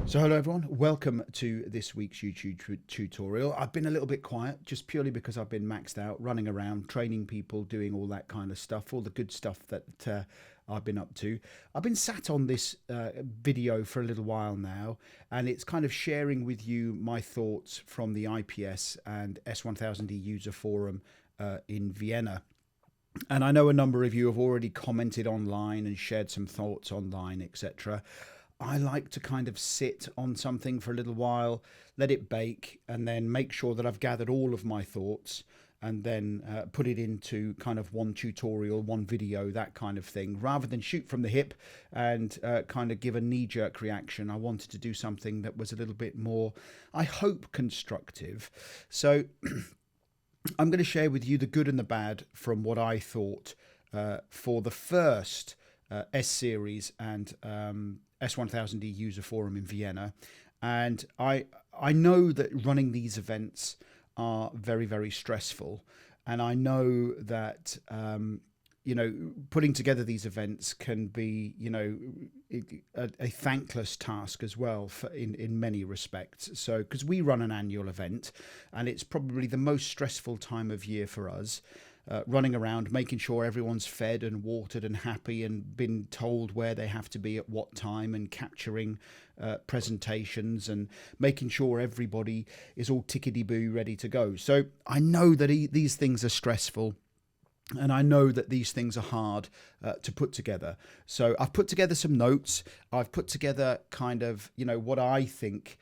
So hello everyone, welcome to this week's YouTube tutorial. I've been a little bit quiet just purely because I've been maxed out, running around, training people, doing all that kind of stuff, all the good stuff that I've been up to. I've been sat on this video for a little while now, and it's kind of sharing with you my thoughts from the IPS and S1000D user forum in Vienna. And I know a number of you have already commented online and shared some thoughts online, etc. I like to kind of sit on something for a little while, let it bake, and then make sure that I've gathered all of my thoughts and then put it into kind of one tutorial, one video, that kind of thing. Rather than shoot from the hip and kind of give a knee-jerk reaction, I wanted to do something that was a little bit more, I hope, constructive. So I'm going to share with you the good and the bad from what I thought for the first S series and S1000D user forum in Vienna. And I know that running these events are very, very stressful. And I know that, putting together these events can be, a thankless task as well in many respects. So, because we run an annual event and it's probably the most stressful time of year for us. Running around, making sure everyone's fed and watered and happy and been told where they have to be at what time, and capturing presentations and making sure everybody is all tickety-boo ready to go. So I know that these things are stressful, and I know that these things are hard to put together. So I've put together some notes. I've put together kind of, what I think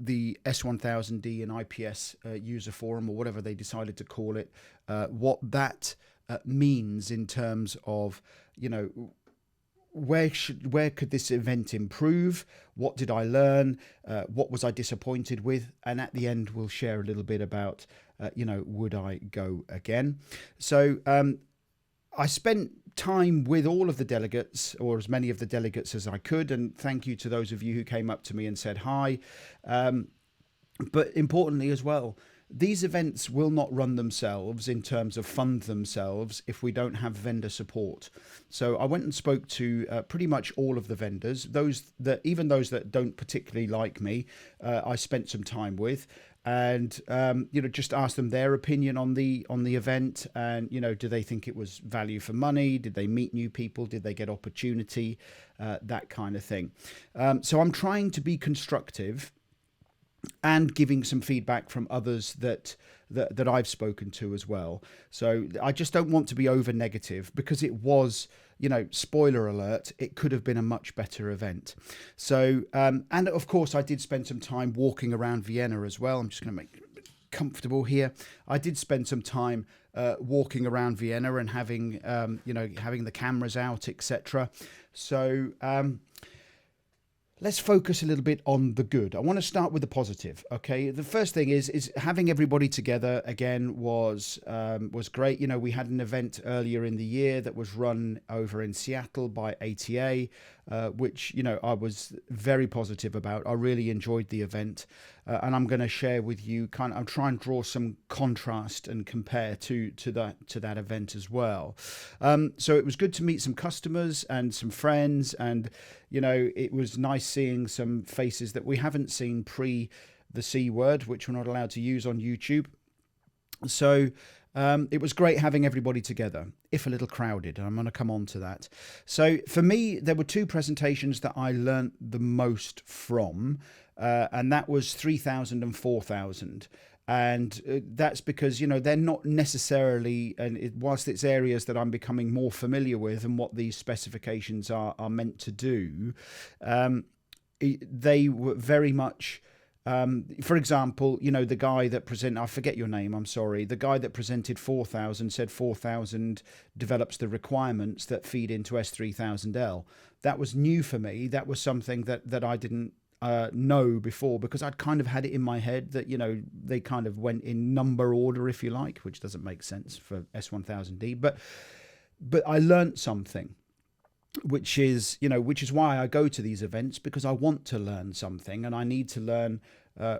the S1000D and IPS user forum, or whatever they decided to call it, what that means in terms of, where could this event improve? What did I learn? What was I disappointed with? And at the end, we'll share a little bit about, would I go again? So I spent time with all of the delegates, or as many of the delegates as I could, and thank you to those of you who came up to me and said hi. But importantly as well, these events will not run themselves in terms of fund themselves if we don't have vendor support. So I went and spoke to pretty much all of the vendors, even those that don't particularly like me, I spent some time with, and just asked them their opinion on the event, and do they think it was value for money? Did they meet new people? Did they get opportunity? That kind of thing. So I'm trying to be constructive and giving some feedback from others that I've spoken to as well. So I just don't want to be over negative, because it was, spoiler alert, it could have been a much better event. So, and of course I did spend some time walking around Vienna as well. I'm just going to make it comfortable here. I did spend some time walking around Vienna and having, having the cameras out, etc. So, let's focus a little bit on the good. I want to start with the positive. Okay, the first thing is having everybody together again was great. We had an event earlier in the year that was run over in Seattle by ATA, which I was very positive about. I really enjoyed the event, and I'm going to share with you I'm trying to draw some contrast and compare to that event as well. So it was good to meet some customers and some friends, and it was nice seeing some faces that we haven't seen pre the C word, which we're not allowed to use on YouTube. So it was great having everybody together, if a little crowded, and I'm going to come on to that. So for me, there were two presentations that I learnt the most from, and that was 3000 and 4000. And that's because, they're not necessarily, and whilst it's areas that I'm becoming more familiar with and what these specifications are meant to do, they were very much, for example, the guy that I forget your name, I'm sorry, the guy that presented 4000 said 4000 develops the requirements that feed into S3000L. That was new for me. That was something that I didn't know before, because I'd kind of had it in my head that they kind of went in number order, if you like, which doesn't make sense for S1000D, but I learnt something, which is why I go to these events, because I want to learn something, and I need to learn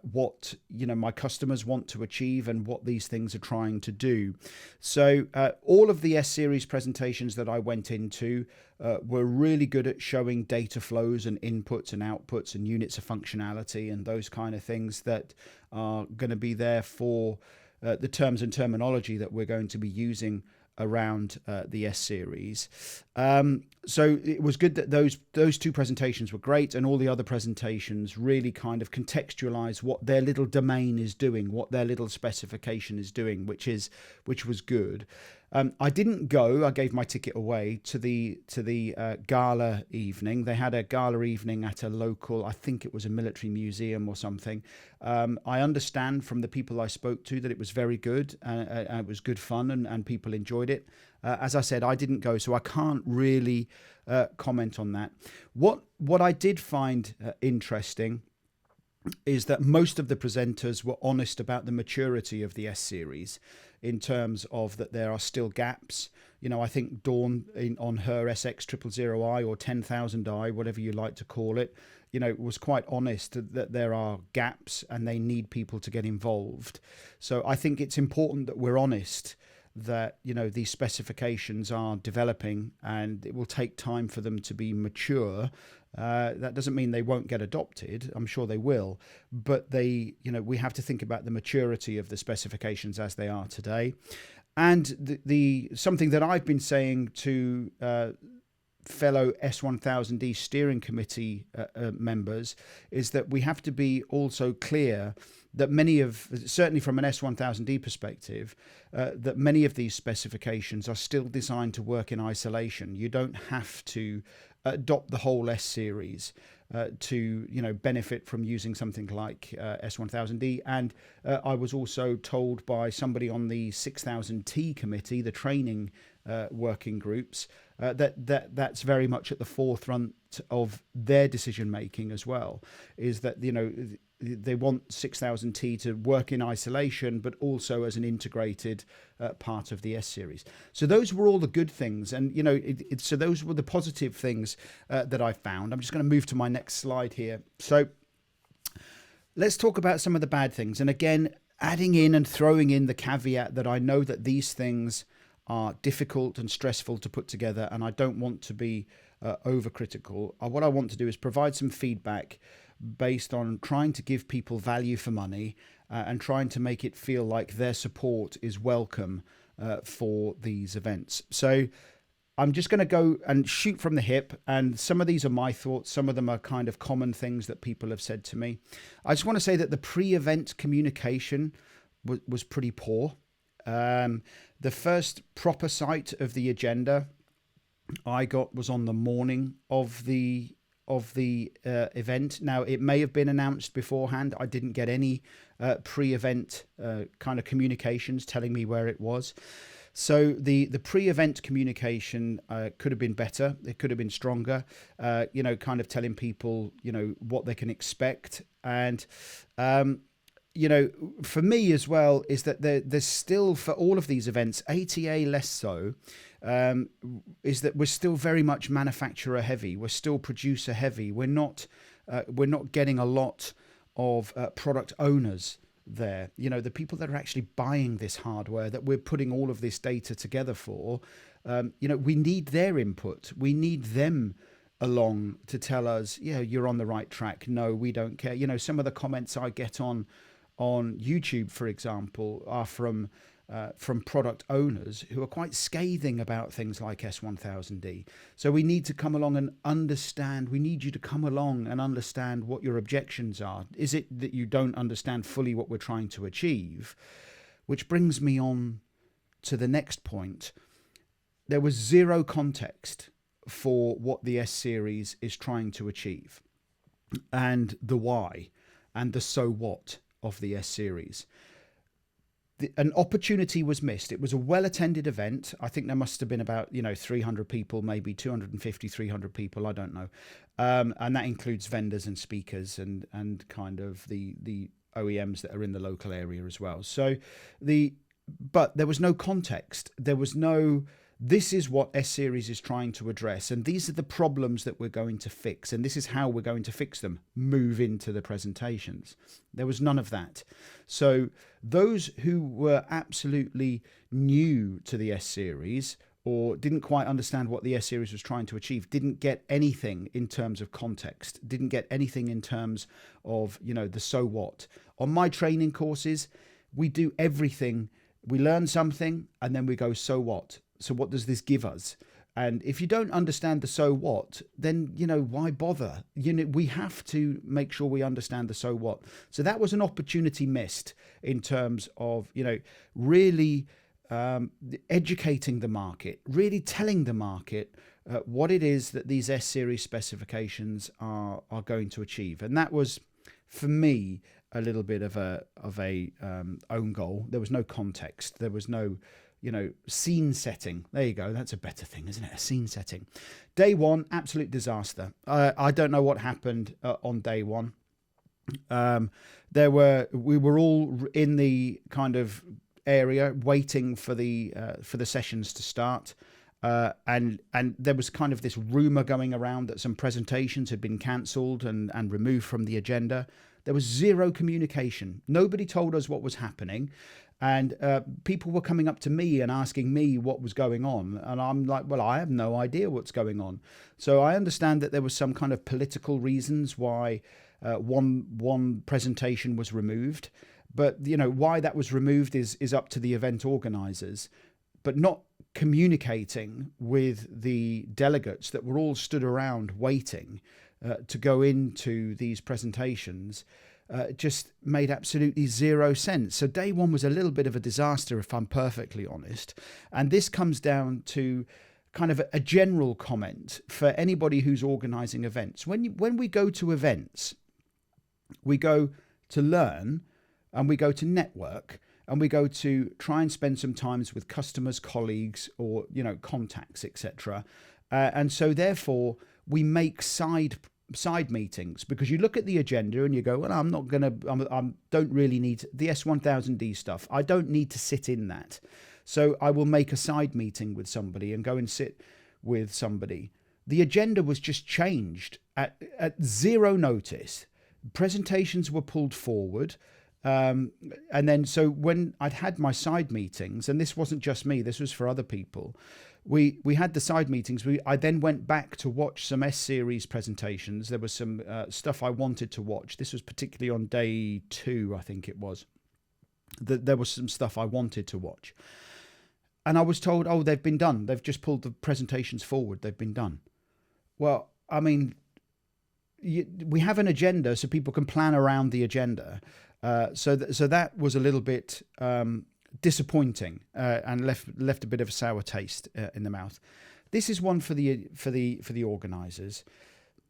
what my customers want to achieve and what these things are trying to do. So all of the S series presentations that I went into were really good at showing data flows and inputs and outputs and units of functionality and those kind of things that are going to be there for the terms and terminology that we're going to be using around the S series. So it was good that those two presentations were great, and all the other presentations really kind of contextualize what their little domain is doing, what their little specification is doing, which was good. I didn't go. I gave my ticket away to the gala evening. They had a gala evening at a local, I think it was a military museum or something. I understand from the people I spoke to that it was very good. It was good fun, and people enjoyed it. As I said, I didn't go, so I can't really comment on that. What I did find interesting is that most of the presenters were honest about the maturity of the S series, in terms of that there are still gaps. I think Dawn on her SX000i or 10,000i, whatever you like to call it, was quite honest that there are gaps and they need people to get involved. So I think it's important that we're honest that these specifications are developing and it will take time for them to be mature. That doesn't mean they won't get adopted. I'm sure they will, but we have to think about the maturity of the specifications as they are today. And the something that I've been saying to fellow S1000D steering committee members is that we have to be also clear that certainly from an S1000D perspective, that many of these specifications are still designed to work in isolation. You don't have to adopt the whole S series to benefit from using something like S1000D. And I was also told by somebody on the 6000T committee, the training working groups, that's very much at the forefront of their decision making as well, is that they want 6000T to work in isolation, but also as an integrated part of the S series. So those were all the good things. And, so those were the positive things that I found. I'm just going to move to my next slide here. So let's talk about some of the bad things. And again, adding in and throwing in the caveat that I know that these things are difficult and stressful to put together, and I don't want to be overcritical. What I want to do is provide some feedback based on trying to give people value for money and trying to make it feel like their support is welcome for these events. So I'm just going to go and shoot from the hip, and some of these are my thoughts. Some of them are kind of common things that people have said to me. I just want to say that the pre-event communication was pretty poor. The first proper sight of the agenda I got was on the morning of the event. Now, it may have been announced beforehand. I didn't get any pre-event kind of communications telling me where it was. So the pre-event communication could have been better. It could have been stronger, kind of telling people, what they can expect. And, for me as well, is that there's still, for all of these events, ATA less so, is that we're still very much manufacturer heavy. We're still producer heavy. We're not getting a lot of product owners there. The people that are actually buying this hardware that we're putting all of this data together for, we need their input. We need them along to tell us, you're on the right track. No, we don't care. Some of the comments I get on YouTube, for example, are from product owners who are quite scathing about things like S1000D. So we need to come along and understand. We need you to come along and understand what your objections are. Is it that you don't understand fully what we're trying to achieve? Which brings me on to the next point. There was zero context for what the S series is trying to achieve, and the why, and the so what of the S series. An opportunity was missed. It was a well-attended event. I think there must have been about 300 people, maybe 250, 300 people, I don't know, and that includes vendors and speakers and kind of the OEMs that are in the local area as well. So but there was no context. There was no This is what S-Series is trying to address, and these are the problems that we're going to fix, and this is how we're going to fix them. Move into the presentations. There was none of that. So those who were absolutely new to the S-Series or didn't quite understand what the S-Series was trying to achieve, didn't get anything in terms of context, didn't get anything in terms of, the so what. On my training courses, we do everything. We learn something and then we go, so what? So what does this give us? And if you don't understand the so what, then, why bother? We have to make sure we understand the so what. So that was an opportunity missed in terms of, really educating the market, really telling the market what it is that these S-Series specifications are going to achieve. And that was, for me, a little bit of a own goal. There was no context. There was no scene setting. There you go. That's a better thing, isn't it? A scene setting. Day one, absolute disaster. I don't know what happened on day one. We were all in the kind of area waiting for the sessions to start. And there was kind of this rumor going around that some presentations had been cancelled and removed from the agenda. There was zero communication. Nobody told us what was happening. And people were coming up to me and asking me what was going on. And I'm like, well, I have no idea what's going on. So I understand that there was some kind of political reasons why one presentation was removed. But, why that was removed is up to the event organizers. But not communicating with the delegates that were all stood around waiting to go into these presentations just made absolutely zero sense. So day one was a little bit of a disaster, if I'm perfectly honest. And this comes down to kind of a general comment for anybody who's organizing events. When we go to events, we go to learn and we go to network and we go to try and spend some time with customers, colleagues, or, contacts, etc. And so therefore we make side meetings, because you look at the agenda and you go, well, I don't really need the S1000D stuff. I don't need to sit in that. So I will make a side meeting with somebody and go and sit with somebody. The agenda was just changed at zero notice. Presentations were pulled forward. And then, so when I'd had my side meetings, and this wasn't just me, this was for other people, we had the side meetings. I then went back to watch some S-Series presentations. There was some stuff I wanted to watch. This was particularly on day 2, I think it was. There was some stuff I wanted to watch. And I was told, oh, they've been done. They've just pulled the presentations forward. They've been done. Well, I mean, we have an agenda so people can plan around the agenda. So that was a little bit disappointing and left a bit of a sour taste in the mouth. This is one for the organisers.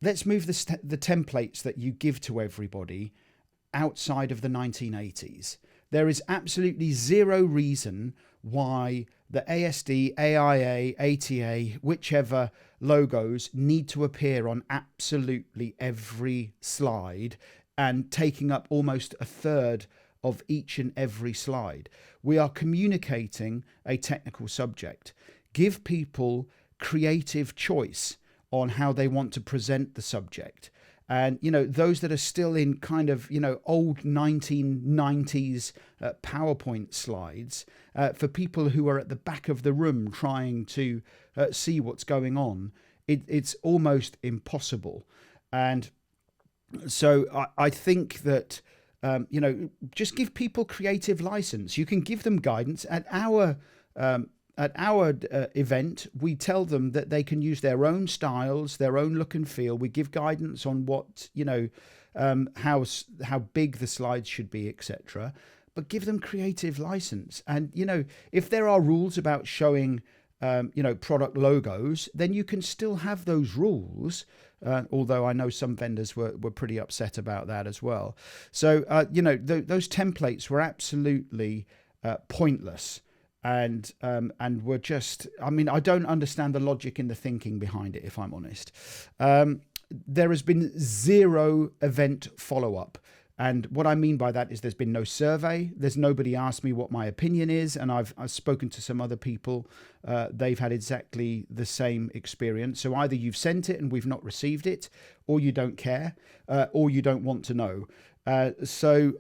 Let's move the templates that you give to everybody outside of the 1980s. There is absolutely zero reason why the ASD, AIA, ATA, whichever logos need to appear on absolutely every slide and taking up almost a third of each and every slide. We are communicating a technical subject. Give people creative choice on how they want to present the subject. And, those that are still in kind of, old 1990s PowerPoint slides, for people who are at the back of the room trying to see what's going on, it's almost impossible. And so I think that, just give people creative license. You can give them guidance. At our event, we tell them that they can use their own styles, their own look and feel. We give guidance on what, how big the slides should be, etc. But give them creative license. And, if there are rules about showing, product logos, then you can still have those rules. Although I know some vendors were pretty upset about that as well. So, those templates were absolutely pointless. And we're just, I don't understand the logic in the thinking behind it, if I'm honest. There has been zero event follow-up. And what I mean by that is there's been no survey. There's nobody asked me what my opinion is. And I've spoken to some other people. They've had exactly the same experience. So either you've sent it and we've not received it, or you don't care, or you don't want to know. So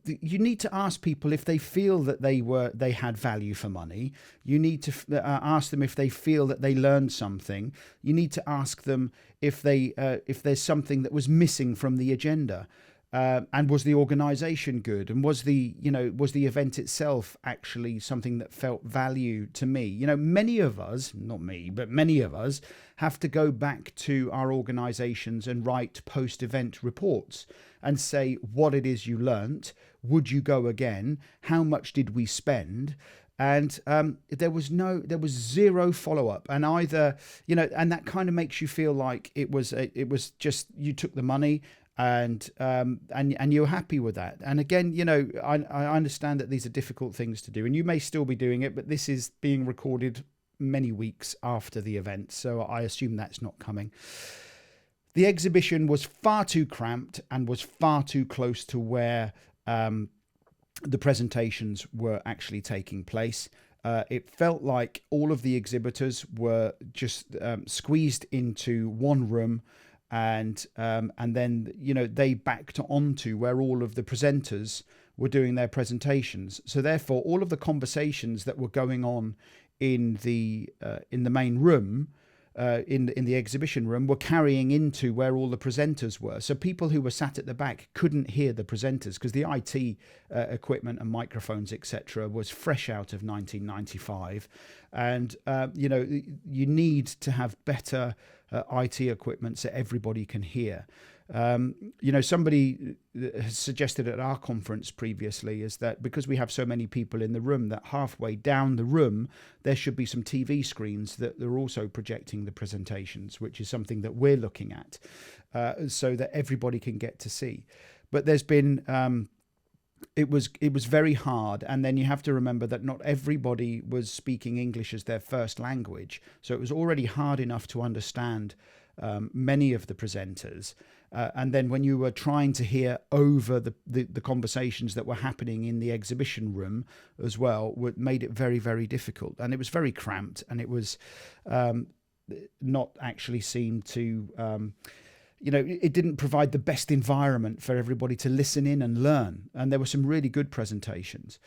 you need to ask people if they feel that they had value for money. You need to ask them if they feel that they learned something. You need to ask them if there's something that was missing from the agenda. And was the organisation good? And was the event itself actually something that felt value to me? Many of us, not me, but many of us have to go back to our organisations and write post-event reports and say what it is you learnt. Would you go again? How much did we spend? And there was zero follow-up, and either and that kind of makes you feel like it was just you took the money and you're happy with that. And again, I understand that these are difficult things to do, and you may still be doing it, but this is being recorded many weeks after the event, so I assume that's not coming. The exhibition was far too cramped and was far too close to where the presentations were actually taking place. It felt like all of the exhibitors were just squeezed into one room, and then they backed onto where all of the presenters were doing their presentations. So therefore, all of the conversations that were going on in the main room, in the exhibition room, were carrying into where all the presenters were. So people who were sat at the back couldn't hear the presenters because the IT equipment and microphones, etc., was fresh out of 1995. And you need to have better IT equipment so everybody can hear. Somebody has suggested at our conference previously is that because we have so many people in the room, that halfway down the room there should be some TV screens that are also projecting the presentations, which is something that we're looking at, so that everybody can get to see. But there's been it was very hard, and then you have to remember that not everybody was speaking English as their first language, so it was already hard enough to understand many of the presenters. And then when you were trying to hear over the conversations that were happening in the exhibition room as well, made it very, very difficult. And it was very cramped, and it was not actually seemed to, it didn't provide the best environment for everybody to listen in and learn. And there were some really good presentations.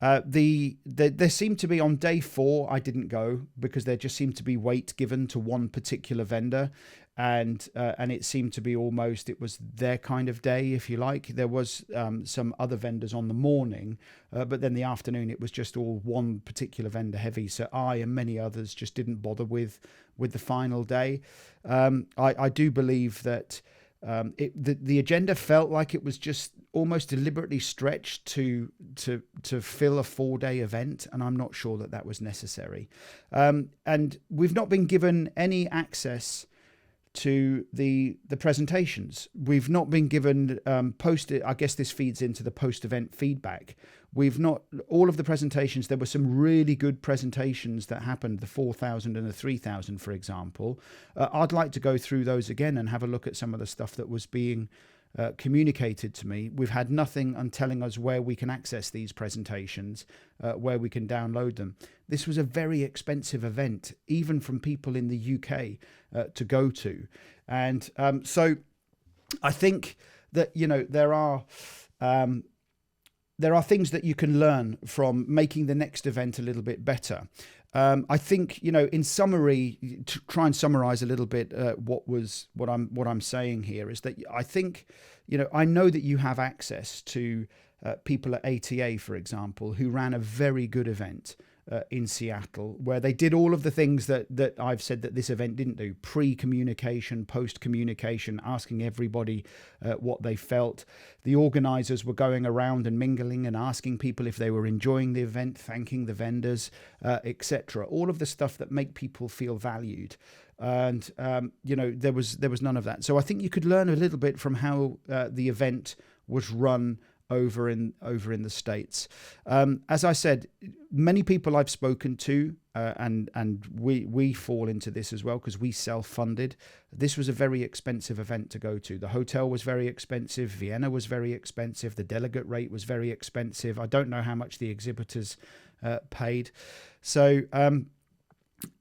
There seemed to be, on day 4, I didn't go because there just seemed to be weight given to one particular vendor, and it seemed to be almost, it was their kind of day, if you like. There was some other vendors on the morning, but then the afternoon it was just all one particular vendor heavy. So I and many others just didn't bother with the final day. I do believe that the agenda felt like it was just almost deliberately stretched to fill a 4-day event, and I'm not sure that was necessary. And we've not been given any access to the presentations. We've not been given I guess this feeds into the post-event feedback. We've not, all of the presentations, there were some really good presentations that happened, the 4000 and the 3000, for example. I'd like to go through those again and have a look at some of the stuff that was being communicated to me. We've had nothing on telling us where we can access these presentations, where we can download them. This was a very expensive event, even from people in the UK to go to. And so I think that, there are things that you can learn from making the next event a little bit better. I think, in summary, to try and summarize a little bit what I'm saying here is that I think, I know that you have access to people at ATA, for example, who ran a very good event in Seattle, where they did all of the things that I've said that this event didn't do: pre-communication, post-communication, asking everybody what they felt. The organizers were going around and mingling and asking people if they were enjoying the event, thanking the vendors, etc. All of the stuff that make people feel valued. And there was none of that. So I think you could learn a little bit from how the event was run over in the States. As I said, many people I've spoken to, and we fall into this as well because we self-funded. This was a very expensive event to go to. The hotel was very expensive. Vienna was very expensive. The delegate rate was very expensive. I don't know how much the exhibitors paid. So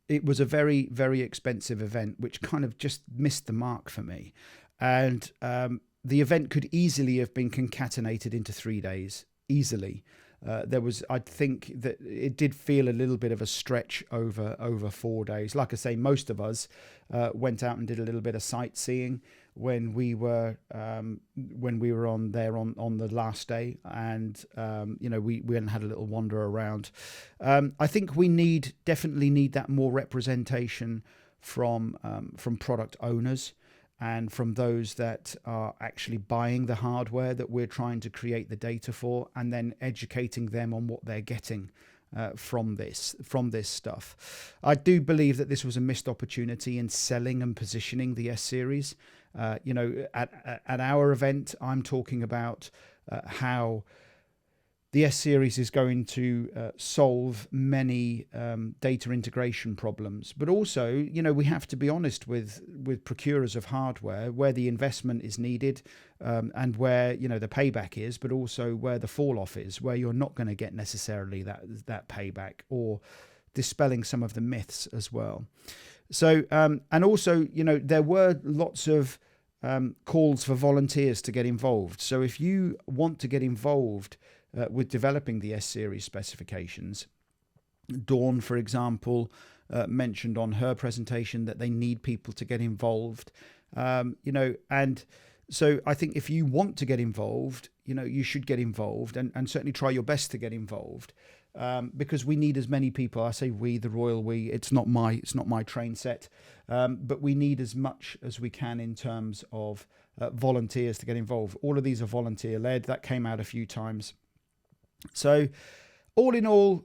it was a very, very expensive event, which kind of just missed the mark for me. And the event could easily have been concatenated into 3 days, easily. I think that it did feel a little bit of a stretch over 4 days. Like I say, most of us went out and did a little bit of sightseeing when we were on there on the last day, and we went and had a little wander around. I think we definitely need that more representation from product owners and from those that are actually buying the hardware that we're trying to create the data for, and then educating them on what they're getting from this stuff. I do believe that this was a missed opportunity in selling and positioning the S series. At our event, I'm talking about how the S series is going to solve many data integration problems, but also, we have to be honest with procurers of hardware, where the investment is needed, and where the payback is, but also where the fall off is, where you're not going to get necessarily that payback, or dispelling some of the myths as well. So and also, there were lots of calls for volunteers to get involved. So if you want to get involved with developing the S-series specifications, Dawn, for example, mentioned on her presentation that they need people to get involved, and so I think if you want to get involved, you should get involved, and certainly try your best to get involved, because we need as many people. I say we, the royal we. It's not my train set, but we need as much as we can in terms of volunteers to get involved. All of these are volunteer led. That came out a few times. So all in all,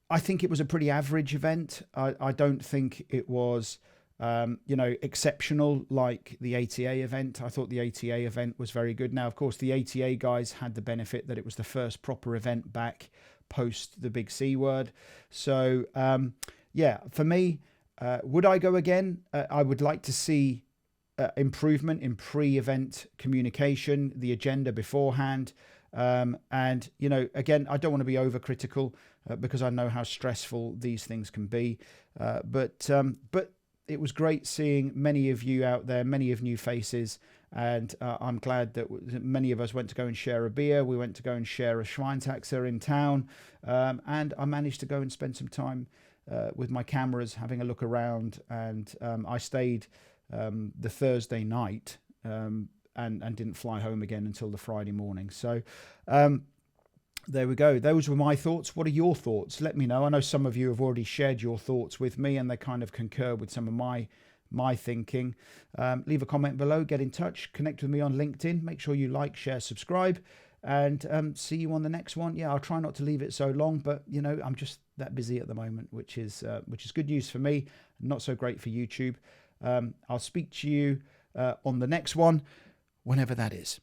I think it was a pretty average event. I don't think it was, exceptional like the ATA event. I thought the ATA event was very good. Now, of course, the ATA guys had the benefit that it was the first proper event back post the big C word. So, for me, would I go again? I would like to see improvement in pre-event communication, the agenda beforehand. And again, I don't want to be overcritical because I know how stressful these things can be. But it was great seeing many of you out there, many of new faces, and I'm glad that many of us went to go and share a beer. We went to go and share a Schweintaxer in town, and I managed to go and spend some time with my cameras, having a look around, and I stayed the Thursday night. And didn't fly home again until the Friday morning. So there we go. Those were my thoughts. What are your thoughts? Let me know. I know some of you have already shared your thoughts with me, and they kind of concur with some of my thinking. Leave a comment below. Get in touch. Connect with me on LinkedIn. Make sure you like, share, subscribe, and see you on the next one. Yeah, I'll try not to leave it so long, but I'm just that busy at the moment, which is good news for me, not so great for YouTube. I'll speak to you on the next one, whenever that is.